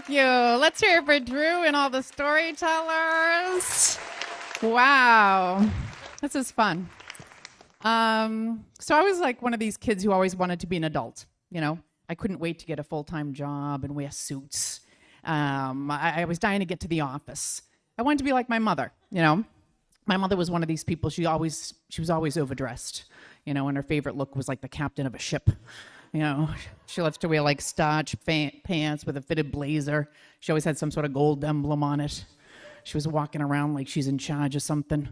Thank you. Let's hear it for Drew and all the storytellers. Wow. This is fun. So I was like one of these kids who always wanted to be an adult. I couldn't wait to get a full-time job and wear suits. I was dying to get to the office. I wanted to be like my mother, My mother was one of these people, she was always overdressed, and her favorite look was like the captain of a ship. She loves to wear like starch pants with a fitted blazer. She always had some sort of gold emblem on it. She was walking around like she's in charge of something,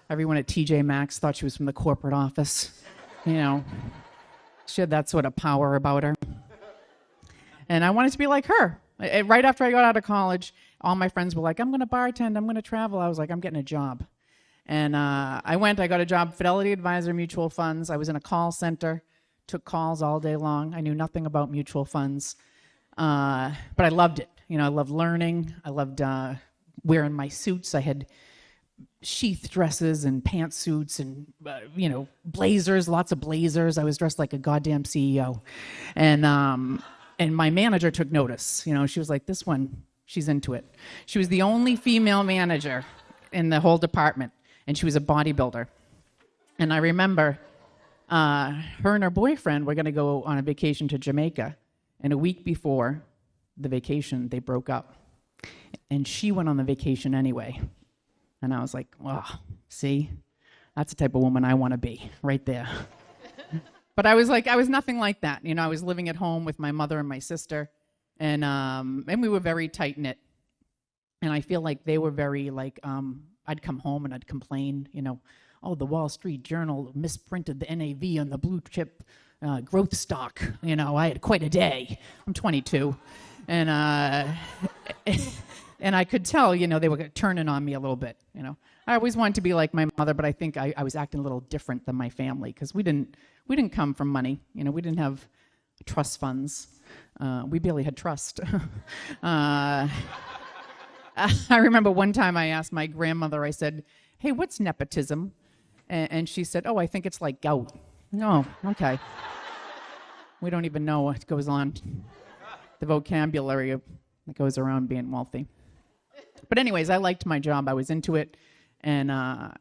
Everyone at TJ Maxx thought she was from the corporate office, She had that sort of power about her. And I wanted to be like her. Right after I got out of college, all my friends were like, I'm going to bartend, I'm going to travel. I was like, I'm getting a job. And I got a job, Fidelity Advisor Mutual Funds. I was in a call center, took calls all day long. I knew nothing about mutual funds, but I loved it. I loved learning. I loved wearing my suits. I had sheath dresses and pantsuits and, blazers, lots of blazers. I was dressed like a goddamn CEO. And my manager took notice. She was like, this one, she's into it. She was the only female manager in the whole department, and she was a bodybuilder. And I remember her and her boyfriend were going to go on a vacation to Jamaica, and a week before the vacation, they broke up. And she went on the vacation anyway. And I was like, oh, see, that's the type of woman I want to be, right there. But I was nothing like that. I was living at home with my mother and my sister, and we were very tight-knit. And I feel like they were very I'd come home and I'd complain, oh, the Wall Street Journal misprinted the NAV on the blue chip growth stock. I had quite a day. I'm 22. And and I could tell, they were turning on me a little bit, I always wanted to be like my mother, but I think I was acting a little different than my family because we didn't come from money. We didn't have trust funds. We barely had trust. I remember one time I asked my grandmother, I said, hey, what's nepotism? And she said, oh, I think it's like gout. No, okay. We don't even know what goes on. The vocabulary that goes around being wealthy. But anyways, I liked my job. I was into it. And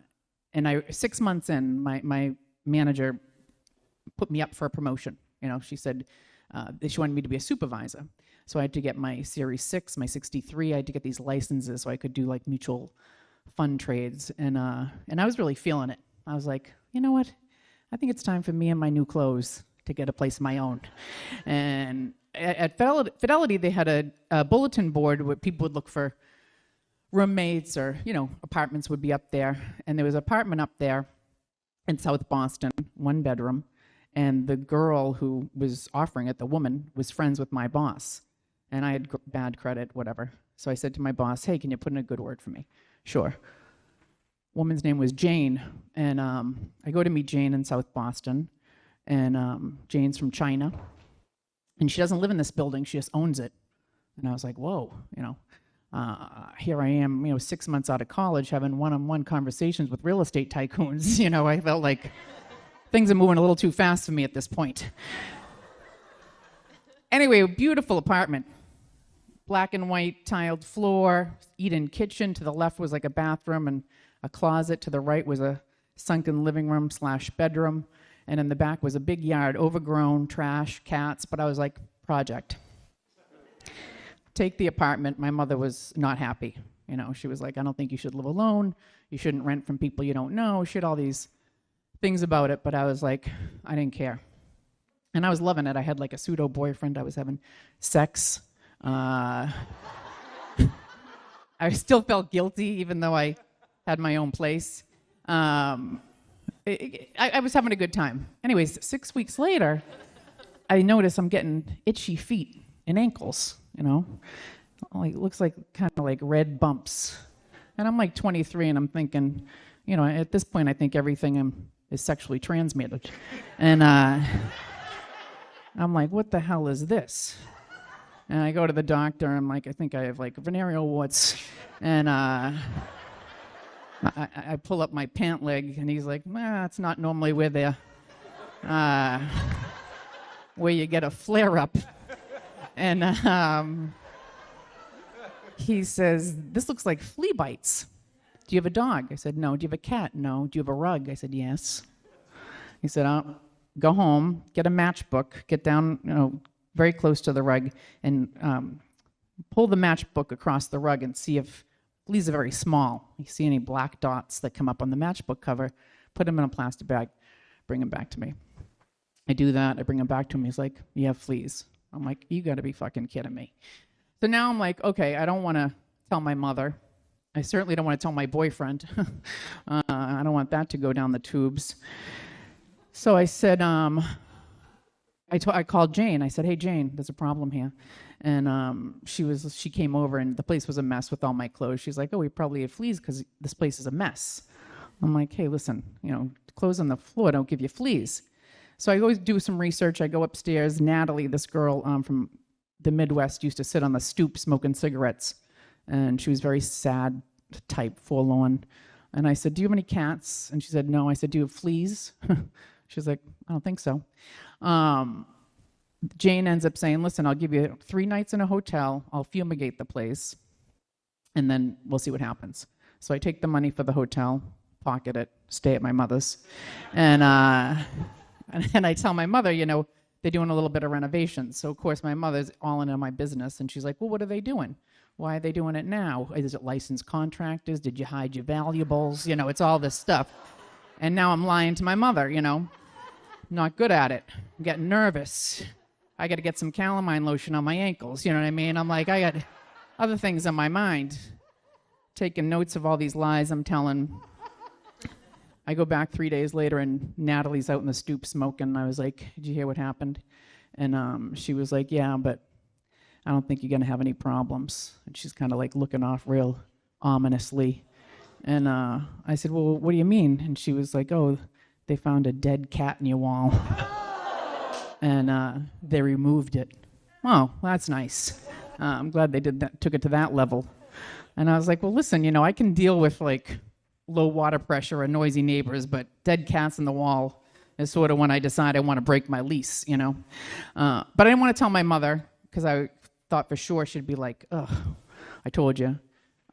6 months in, my manager put me up for a promotion. She said she wanted me to be a supervisor. So I had to get my Series 6, my 63. I had to get these licenses so I could do like mutual fund trades. And I was really feeling it. I was like, you know what? I think it's time for me and my new clothes to get a place of my own. And at Fidelity, they had a bulletin board where people would look for roommates or, apartments would be up there. And there was an apartment up there in South Boston, 1 bedroom. And the girl who was offering it, the woman, was friends with my boss. And I had bad credit, whatever. So I said to my boss, hey, can you put in a good word for me? Sure. Woman's name was Jane. And I go to meet Jane in South Boston. And Jane's from China. And she doesn't live in this building, she just owns it. And I was like, whoa, here I am, 6 months out of college having one-on-one conversations with real estate tycoons. I felt like things are moving a little too fast for me at this point. Anyway, a beautiful apartment. Black and white tiled floor, eat-in kitchen. To the left was like a bathroom and a closet. To the right was a sunken living room / bedroom. And in the back was a big yard, overgrown, trash, cats. But I was like, project. Take the apartment. My mother was not happy. She was like, I don't think you should live alone. You shouldn't rent from people you don't know. She had all these things about it. But I was like, I didn't care. And I was loving it. I had like a pseudo boyfriend. I was having sex. I still felt guilty, even though I had my own place. I was having a good time. Anyways, 6 weeks later, I notice I'm getting itchy feet and ankles, It looks like kind of like red bumps. And I'm like 23 and I'm thinking, at this point I think everything is sexually transmitted. And I'm like, what the hell is this? And I go to the doctor and I'm like, I think I have like venereal warts. And I pull up my pant leg, and he's like, it's not normally where you get a flare-up. And he says, this looks like flea bites. Do you have a dog? I said, no. Do you have a cat? No. Do you have a rug? I said, yes. He said, go home, get a matchbook, get down, very close to the rug, and pull the matchbook across the rug and see if fleas are very small. You see any black dots that come up on the matchbook cover, put them in a plastic bag, bring them back to me. I do that, I bring them back to him. He's like, you have fleas. I'm like, you gotta be fucking kidding me. So now I'm like, okay, I don't wanna tell my mother. I certainly don't want to tell my boyfriend. I don't want that to go down the tubes. So I said, I called Jane. I said, hey, Jane, there's a problem here. And she came over, and the place was a mess with all my clothes. She's like, oh, we probably have fleas because this place is a mess. I'm like, hey, listen, clothes on the floor don't give you fleas. So I always do some research. I go upstairs. Natalie, this girl from the Midwest, used to sit on the stoop smoking cigarettes. And she was very sad type, forlorn. And I said, do you have any cats? And she said, no. I said, do you have fleas? She's like, I don't think so. Jane ends up saying, listen, I'll give you 3 nights in a hotel. I'll fumigate the place. And then we'll see what happens. So I take the money for the hotel, pocket it, stay at my mother's. And I tell my mother, they're doing a little bit of renovations. So, of course, my mother's all in on my business. And she's like, well, what are they doing? Why are they doing it now? Is it licensed contractors? Did you hide your valuables? It's all this stuff. And now I'm lying to my mother, Not good at it. I'm getting nervous. I got to get some calamine lotion on my ankles, you know what I mean? I'm like, I got other things on my mind. Taking notes of all these lies I'm telling. I go back 3 days later, and Natalie's out in the stoop smoking. I was like, did you hear what happened? And she was like, yeah, but I don't think you're going to have any problems. And she's kind of like looking off real ominously. And I said, well, what do you mean? And she was like, oh, they found a dead cat in your wall. And they removed it. Oh, well, that's nice. I'm glad they did that, took it to that level. And I was like, well, listen, I can deal with like low water pressure and noisy neighbors, but dead cats in the wall is sort of when I decide I want to break my lease, But I didn't want to tell my mother because I thought for sure she'd be like, ugh, I told you.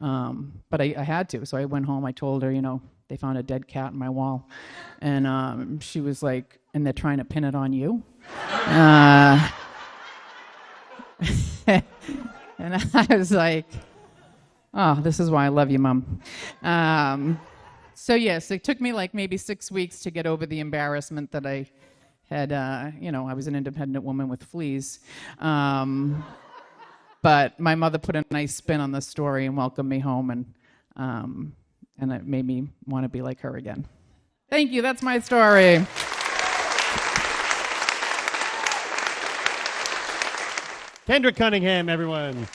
But I had to. So I went home. I told her, they found a dead cat in my wall. And she was like, and they're trying to pin it on you? And I was like, oh, this is why I love you, Mom. So yes, it took me like maybe 6 weeks to get over the embarrassment that I had, I was an independent woman with fleas. But my mother put a nice spin on the story and welcomed me home, and it made me want to be like her again. Thank you. That's my story. Kendra Cunningham, everyone.